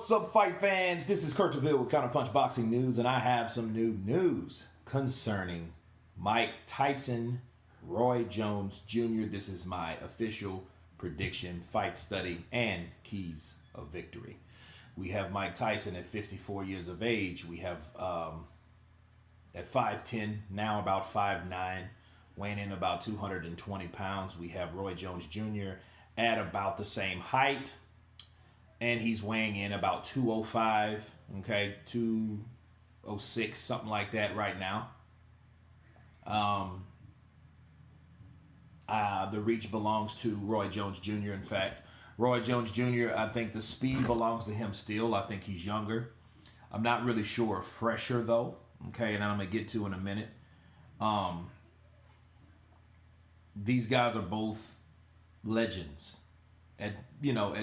What's up, fight fans? This is Kurt DeVille with Counterpunch Boxing News, and I have some new news concerning Mike Tyson, Roy Jones Jr. This is my official prediction, fight study, and keys of victory. We have Mike Tyson at 54 years of age. We have at 5'10", now about 5'9", weighing in about 220 pounds. We have Roy Jones Jr. at about the same height, and he's weighing in about 205, okay, 206, something like that right now. The reach belongs to Roy Jones Jr. In fact, Roy Jones Jr., I think the speed belongs to him still. I think he's younger. I'm not really sure fresher, though, okay, and I'm going to get to in a minute. These guys are both legends at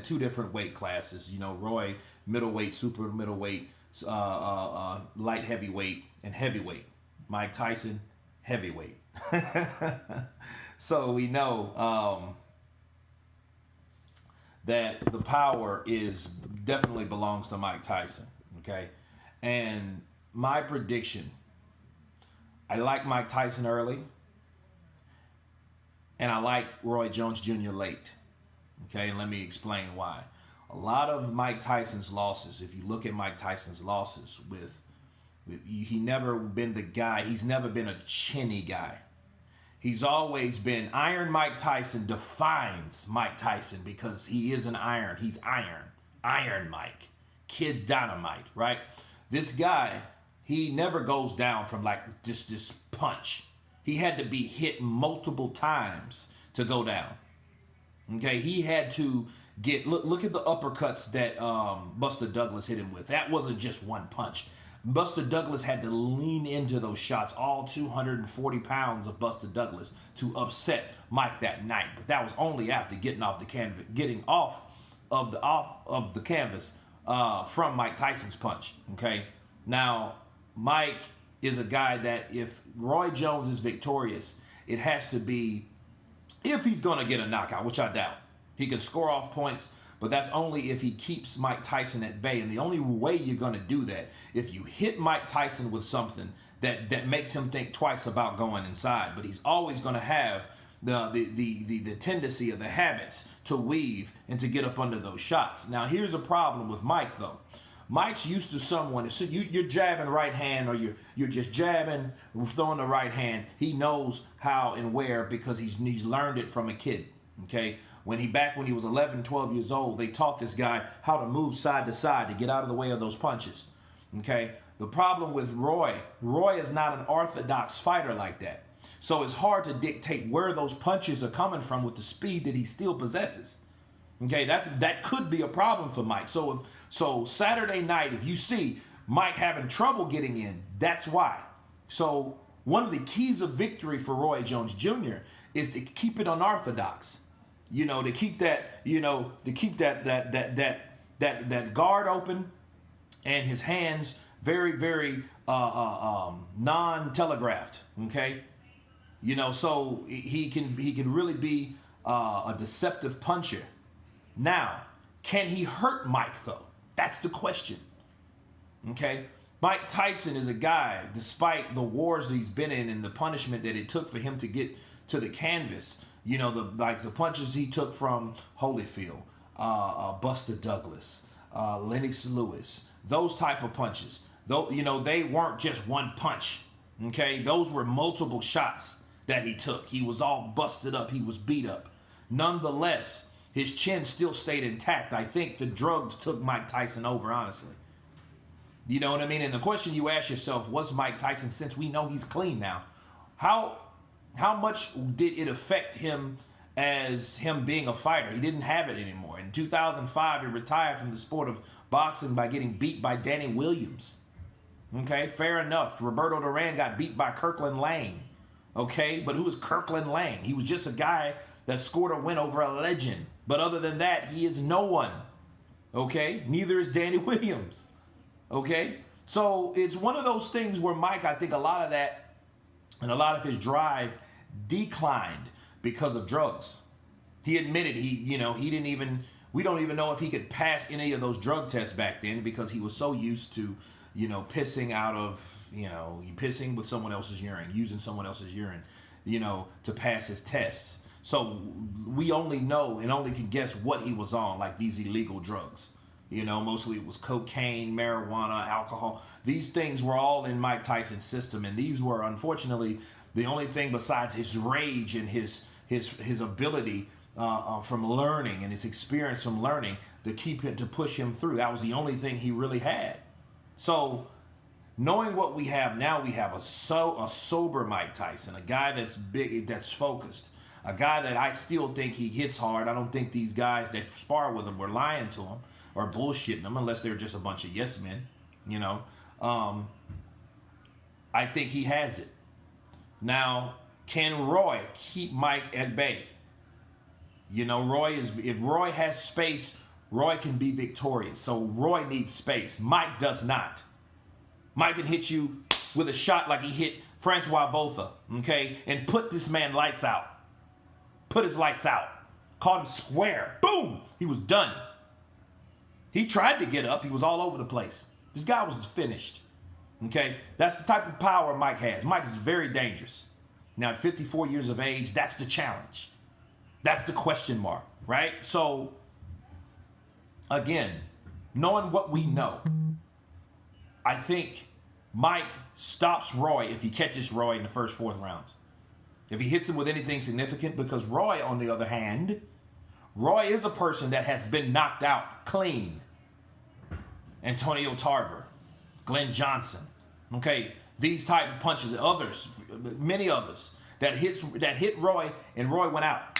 two different weight classes. Roy middleweight, super middleweight, light heavyweight, and heavyweight. Mike Tyson heavyweight. So we know that the power definitely belongs to Mike Tyson. Okay, and my prediction: I like Mike Tyson early, and I like Roy Jones Jr. late. Okay, and let me explain why. A lot of Mike Tyson's losses, if you look at Mike Tyson's losses, he never been the guy. He's never been a chinny guy. He's always been Iron Mike Tyson defines Mike Tyson because he is an iron. He's iron. Iron Mike. Kid Dynamite, right? This guy, he never goes down from like just this punch. He had to be hit multiple times to go down. Okay, he had to look at the uppercuts that Buster Douglas hit him with. That wasn't just one punch. Buster Douglas had to lean into those shots, all 240 pounds of Buster Douglas, to upset Mike that night. But that was only after getting off of the canvas from Mike Tyson's punch. Okay, now Mike is a guy that if Roy Jones is victorious, it has to be if he's going to get a knockout, which I doubt. He can score off points, but that's only if he keeps Mike Tyson at bay. And the only way you're going to do that, if you hit Mike Tyson with something that makes him think twice about going inside. But he's always going to have the tendency or the habits to weave and to get up under those shots. Now, here's a problem with Mike, though. Mike's used to someone, so you're jabbing right hand, or you're just jabbing, throwing the right hand. He knows how and where because he's learned it from a kid, okay? When he was 11, 12 years old, they taught this guy how to move side to side to get out of the way of those punches, okay? The problem with Roy is not an orthodox fighter like that. So it's hard to dictate where those punches are coming from with the speed that he still possesses. Okay, that could be a problem for Mike. So Saturday night, if you see Mike having trouble getting in, that's why. So one of the keys of victory for Roy Jones Jr. is to keep it unorthodox. To keep that guard open and his hands very, very non-telegraphed. Okay, so he can really be a deceptive puncher. Now, can he hurt Mike, though? That's the question, okay? Mike Tyson is a guy, despite the wars that he's been in and the punishment that it took for him to get to the canvas, the punches he took from Holyfield, Buster Douglas, Lennox Lewis, those type of punches, though, they weren't just one punch, okay? Those were multiple shots that he took. He was all busted up. He was beat up. Nonetheless, his chin still stayed intact. I think the drugs took Mike Tyson over, honestly. You know what I mean? And the question you ask yourself, was Mike Tyson, since we know he's clean now, how much did it affect him as him being a fighter? He didn't have it anymore. In 2005, he retired from the sport of boxing by getting beat by Danny Williams. Okay, fair enough. Roberto Duran got beat by Kirkland Lang. Okay, but who was Kirkland Lang? He was just a guy that scored a win over a legend. But other than that, he is no one. Okay? Neither is Danny Williams. Okay? So it's one of those things where Mike, I think a lot of that and a lot of his drive declined because of drugs. He admitted he didn't even We don't even know if he could pass any of those drug tests back then because he was so used to, pissing out of, pissing with someone else's urine, using someone else's urine, to pass his tests. So we only know and only can guess what he was on, like these illegal drugs. Mostly it was cocaine, marijuana, alcohol. These things were all in Mike Tyson's system, and these were, unfortunately, the only thing besides his rage and his ability from learning and his experience from learning to push him through. That was the only thing he really had. So, knowing what we have now, we have a sober Mike Tyson, a guy that's big, that's focused, a guy that I still think he hits hard. I don't think these guys that spar with him were lying to him or bullshitting him, unless they're just a bunch of yes men. I think he has it. Now, can Roy keep Mike at bay? If Roy has space, Roy can be victorious. So Roy needs space. Mike does not. Mike can hit you with a shot like he hit Francois Botha, okay? And put this man lights out. Put his lights out. Caught him square. Boom! He was done. He tried to get up. He was all over the place. This guy was finished. Okay? That's the type of power Mike has. Mike is very dangerous. Now, at 54 years of age, that's the challenge. That's the question mark, right? So, again, knowing what we know, I think Mike stops Roy if he catches Roy in the first 4 rounds. If he hits him with anything significant, because Roy, on the other hand, Roy is a person that has been knocked out clean. Antonio Tarver, Glenn Johnson, okay, these type of punches, others, many others that hit Roy and Roy went out.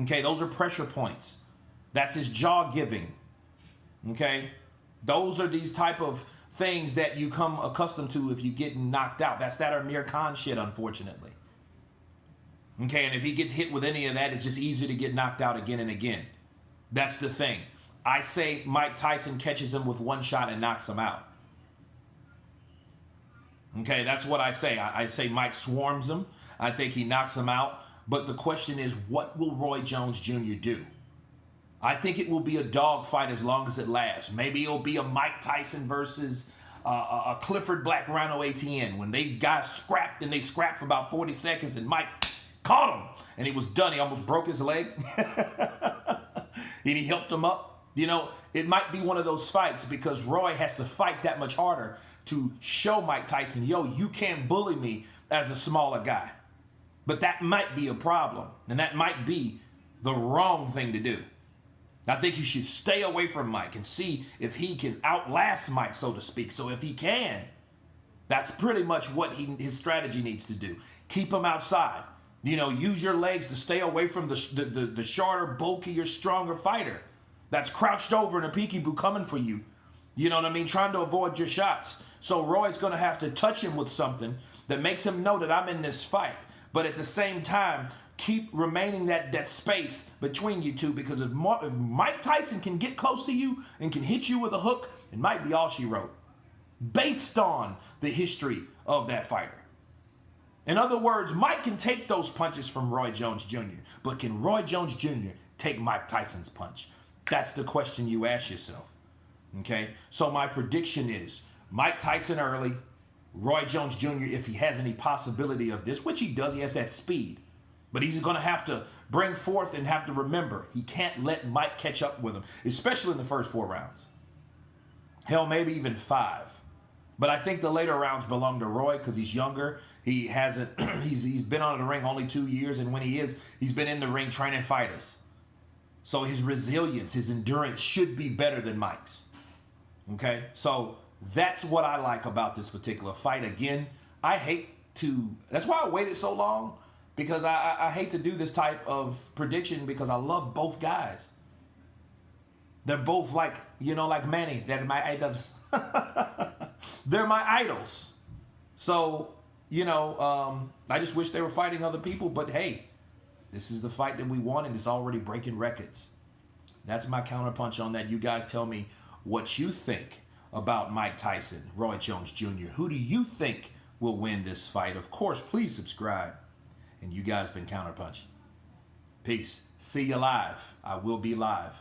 Okay, those are pressure points. That's his jaw giving. Okay, those are these type of things that you come accustomed to if you get knocked out. That's that Amir Khan shit, unfortunately. Okay, and if he gets hit with any of that, it's just easier to get knocked out again and again. That's the thing. I say Mike Tyson catches him with one shot and knocks him out. Okay, that's what I say. I say Mike swarms him. I think he knocks him out. But the question is, what will Roy Jones Jr. do? I think it will be a dogfight as long as it lasts. Maybe it'll be a Mike Tyson versus a Clifford Black Rhino ATN when they got scrapped and they scrapped for about 40 seconds and Mike caught him and he was done. He almost broke his leg. And he helped him up. It might be one of those fights because Roy has to fight that much harder to show Mike Tyson, yo, you can't bully me as a smaller guy. But that might be a problem, and that might be the wrong thing to do. I think you should stay away from Mike and see if he can outlast Mike, so to speak. So if he can, that's pretty much what his strategy needs to do. Keep him outside. Use your legs to stay away from the shorter, bulkier, stronger fighter that's crouched over in a peekaboo coming for you. You know what I mean? Trying to avoid your shots. So Roy's going to have to touch him with something that makes him know that I'm in this fight. But at the same time, keep remaining that space between you two, because if Mike Tyson can get close to you and can hit you with a hook, it might be all she wrote, based on the history of that fighter. In other words, Mike can take those punches from Roy Jones Jr., but can Roy Jones Jr. take Mike Tyson's punch? That's the question you ask yourself. Okay? So my prediction is Mike Tyson early, Roy Jones Jr., if he has any possibility of this, which he does, he has that speed. But he's going to have to bring forth and have to remember, he can't let Mike catch up with him, especially in the first 4 rounds. Hell, maybe even 5. But I think the later rounds belong to Roy because he's younger. He hasn't, he's been on the ring only 2 years, and when he's been in the ring training fighters. So his resilience, his endurance should be better than Mike's. Okay? So that's what I like about this particular fight. Again, that's why I waited so long, because I hate to do this type of prediction because I love both guys. They're both like Manny. They're my idols. They're my idols. So, I just wish they were fighting other people, but hey, this is the fight that we want, and it's already breaking records. That's my counterpunch on that. You guys tell me what you think about Mike Tyson, Roy Jones Jr. Who do you think will win this fight? Of course, please subscribe. And you guys been Counterpunch. Peace. See you live. I will be live.